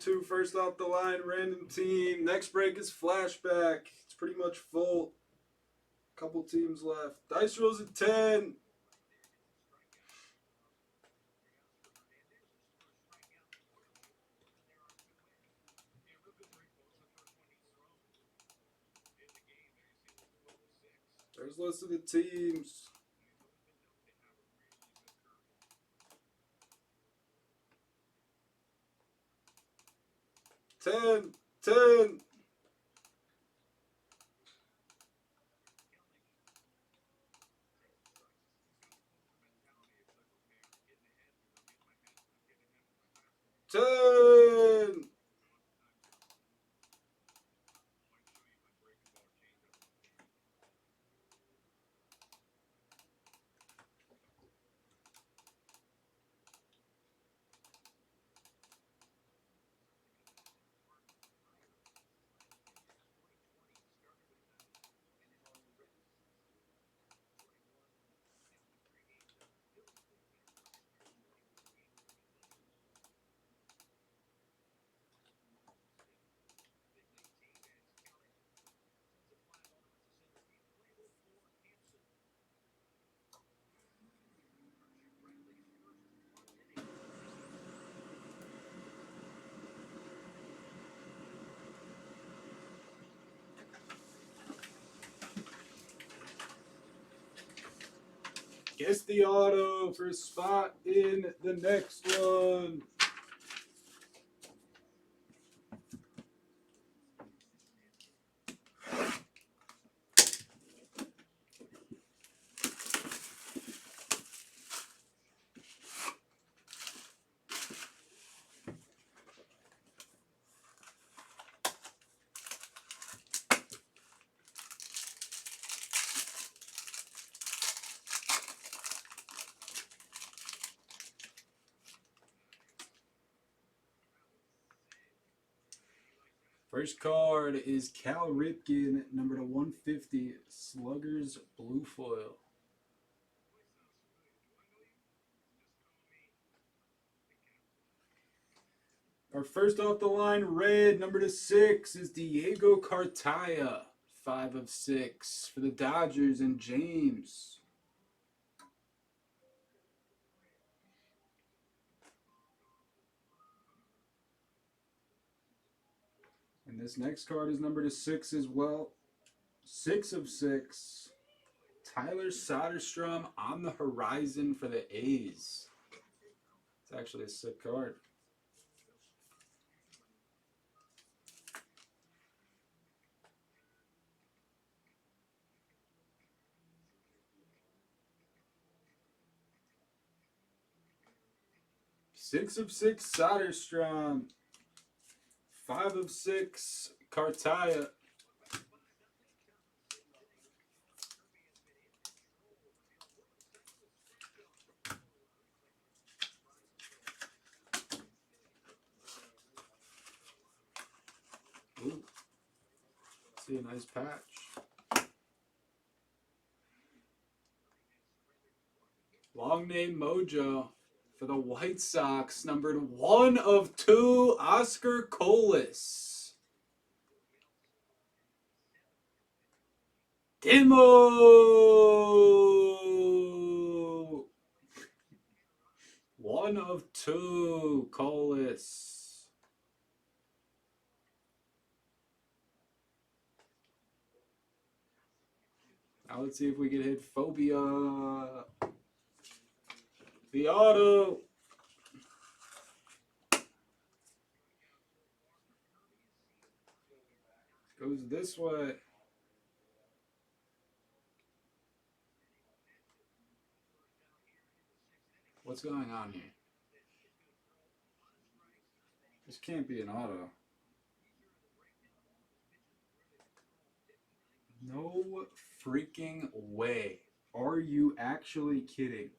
Two first off the line, random team. Next break is flashback. It's pretty much full. Couple teams left. Dice rolls at 10. There's list of the teams. Ten. 10. Guess the auto for a spot in the next one. First card is Cal Ripken, number to 150, Sluggers Blue Foil. Our first off the line red, number to 6, is Diego Cartaya, 5 of 6 for the Dodgers and James. And this next card is number to 6 as well. 6 of 6. Tyler Soderstrom on the horizon for the A's. It's actually a sick card. Six of 6 Soderstrom. 5 of 6 Cartaya. Ooh. See a nice patch. Long name Mojo for the White Sox, numbered 1 of 2, Oscar Colas. Demo! 1 of 2, Colas. Now let's see if we can hit Phobia. The auto. Goes this way. What's going on here? This can't be an auto. No freaking way. Are you actually kidding?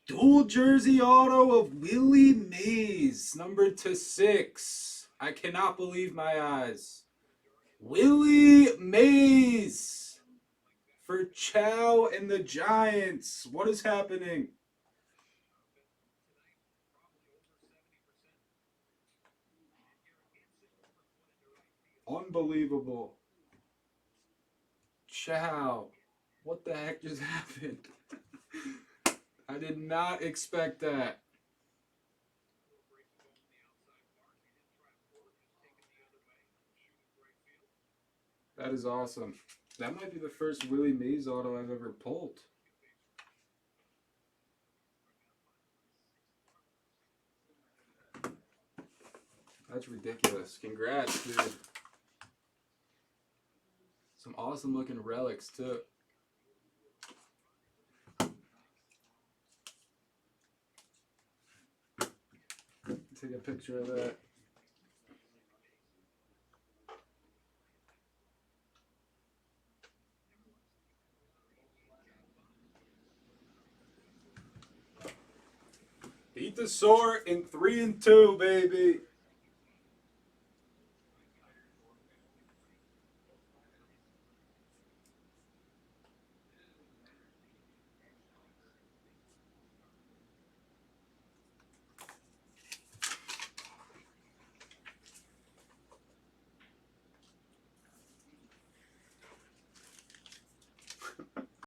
Dual jersey auto of Willie Mays, number to 6. I cannot believe my eyes. Willie Mays for Chow and the Giants. What is happening? Unbelievable. Chow. What the heck just happened? I did not expect that. That is awesome. That might be the first Willie Mays auto I've ever pulled. That's ridiculous. Congrats, dude. Some awesome looking relics, too. Take a picture of that. Beat the sore in 3 and 2, baby.